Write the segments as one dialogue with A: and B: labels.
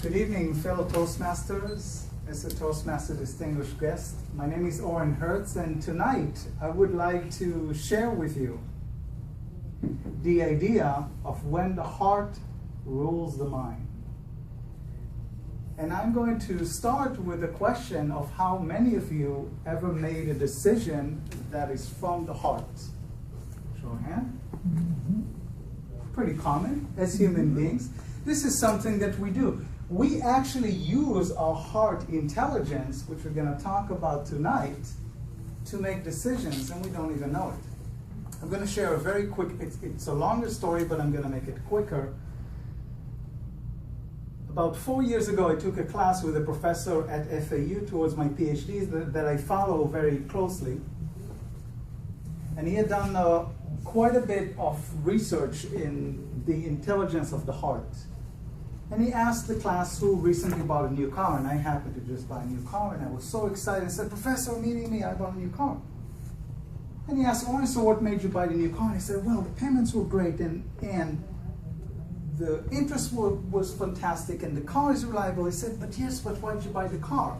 A: Good evening, fellow Toastmasters. As a Toastmaster distinguished guest, my name is Oren Hertz, and tonight I would like to share with you the idea of when the heart rules the mind. And I'm going to start with the question of how many of you ever made a decision that is from the heart. Show of hand. Pretty common as human beings. This is something that we do. We actually use our heart intelligence, which we're going to talk about tonight, to make decisions, and we don't even know it. I'm going to share a very quick, it's a longer story, but I'm going to make it quicker. About 4 years ago, I took a class with a professor at FAU towards my PhD that I follow very closely. And he had done quite a bit of research in the intelligence of the heart. And he asked the class who recently bought a new car, and I happened to just buy a new car, and I was so excited. I said, "Professor, meeting me, I bought a new car." And he asked, "Oren, so what made you buy the new car?" And I said, "Well, the payments were great, and the interest was fantastic, and the car is reliable." He said, "But yes, but why did you buy the car?"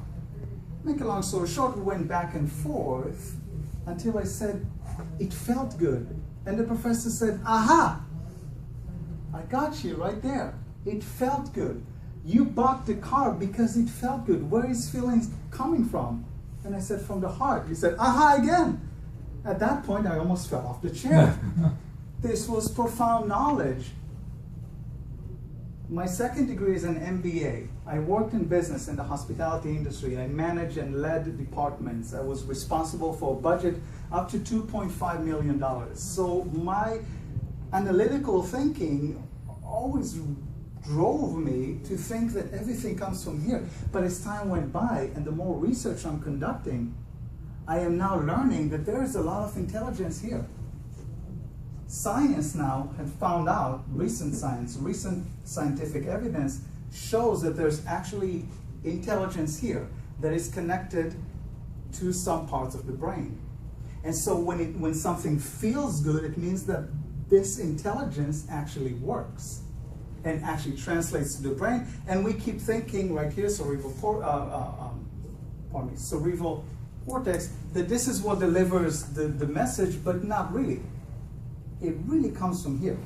A: Make a long story short, we went back and forth until I said, "It felt good." And the professor said, "Aha, I got you right there. It felt good. You bought the car because it felt good. Where is feelings coming from?" And I said, "From the heart." He said, "Aha again." At that point, I almost fell off the chair. This was profound knowledge. My second degree is an MBA. I worked in business in the hospitality industry. I managed and led departments. I was responsible for a budget up to $2.5 million. So my analytical thinking always drove me to think that everything comes from here. But as time went by and the more research I'm conducting, I am now learning that there is a lot of intelligence here. Science now has found out, recent scientific evidence shows that there's actually intelligence here that is connected to some parts of the brain. And so when something feels good, it means that this intelligence actually works and actually translates to the brain. And we keep thinking right here, cerebral cortex, that this is what delivers the message, but not really. It really comes from here.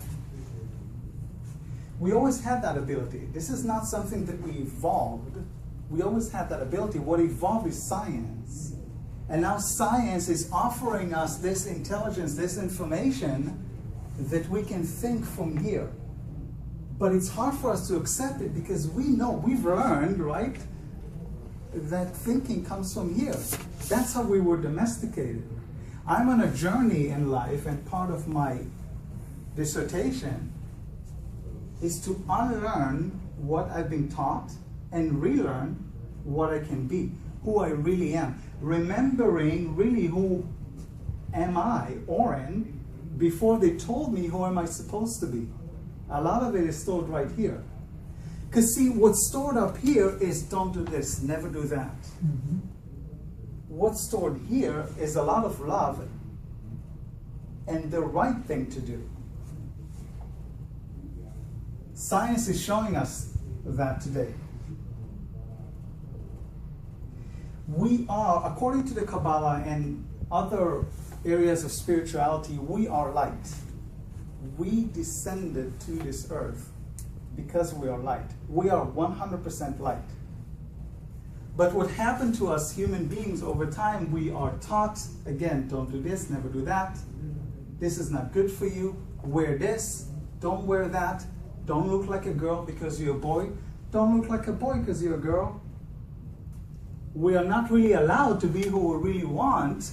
A: We always had that ability. This is not something that we evolved. We always had that ability. What evolved is science. And now science is offering us this intelligence, this information that we can think from here. But it's hard for us to accept it because we know, we've learned, right, that thinking comes from here. That's how we were domesticated. I'm on a journey in life, and part of my dissertation is to unlearn what I've been taught and relearn what I can be, who I really am. Remembering really who am I, Oren, before they told me who am I supposed to be. A lot of it is stored right here. Because see, what's stored up here is don't do this, never do that. Mm-hmm. What's stored here is a lot of love and the right thing to do. Science is showing us that today. We are, according to the Kabbalah and other areas of spirituality, we are light. We descended to this earth because we are light. We are 100% light. But what happened to us human beings over time, we are taught, again, don't do this, never do that. This is not good for you. Wear this, don't wear that. Don't look like a girl because you're a boy. Don't look like a boy because you're a girl. We are not really allowed to be who we really want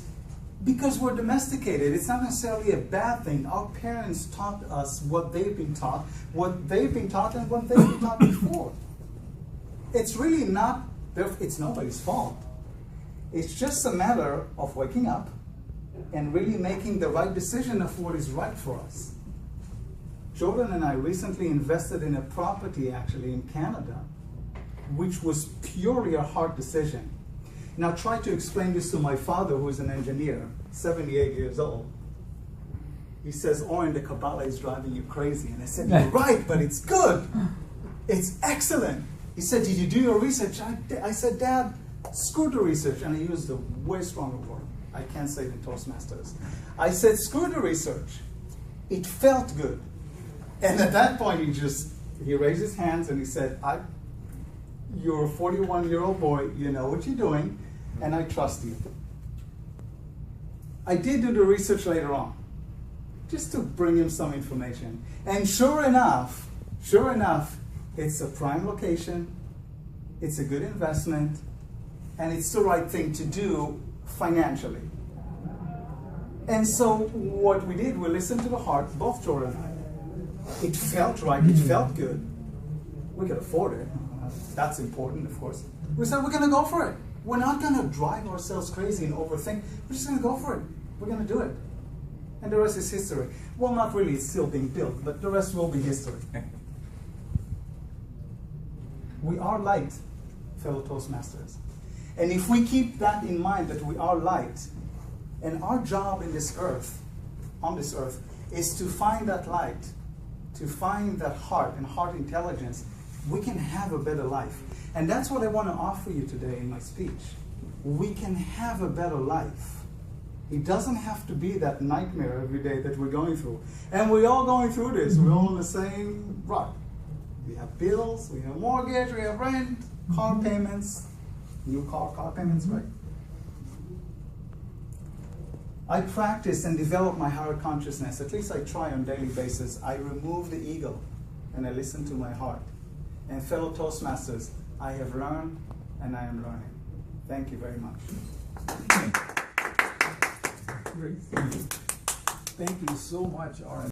A: because we're domesticated. It's not necessarily a bad thing. Our parents taught us what they've been taught, and what they've been taught before. It's really not, it's nobody's fault. It's just a matter of waking up and really making the right decision of what is right for us. Jordan and I recently invested in a property actually in Canada, which was purely a hard decision. Now try to explain this to my father, who is an engineer, 78 years old. He says, "Oren, the Kabbalah is driving you crazy." And I said, "You're right, but it's good. It's excellent." He said, did you do your research? I said, Dad, screw the research. And I used a way stronger word. I can't say it in Toastmasters. I said, screw the research. It felt good. And at that point, he raised his hands and he said, you're a 41-year-old boy, you know what you're doing, and I trust you. I did do the research later on, just to bring him some information. And sure enough, it's a prime location, it's a good investment, and it's the right thing to do financially. And so what we did, we listened to the heart, both Jordan and I. It felt right, it felt good. We could afford it. That's important, of course. We said, we're going to go for it. We're not going to drive ourselves crazy and overthink. We're just going to go for it. We're going to do it. And the rest is history. Well, not really, it's still being built, but the rest will be history. We are light, fellow Toastmasters. And if we keep that in mind, that we are light, and our job in this earth, on this earth, is to find that light, to find that heart and heart intelligence, we can have a better life. And that's what I want to offer you today in my speech. We can have a better life. It doesn't have to be that nightmare every day that we're going through. And we're all going through this. We're all in the same rut. We have bills, we have mortgage, we have rent, car payments. New car payments, right? I practice and develop my higher consciousness. At least I try on a daily basis. I remove the ego and I listen to my heart. And fellow Toastmasters, I have learned and I am learning. Thank you very much.
B: Great. Thank you so much, Oren.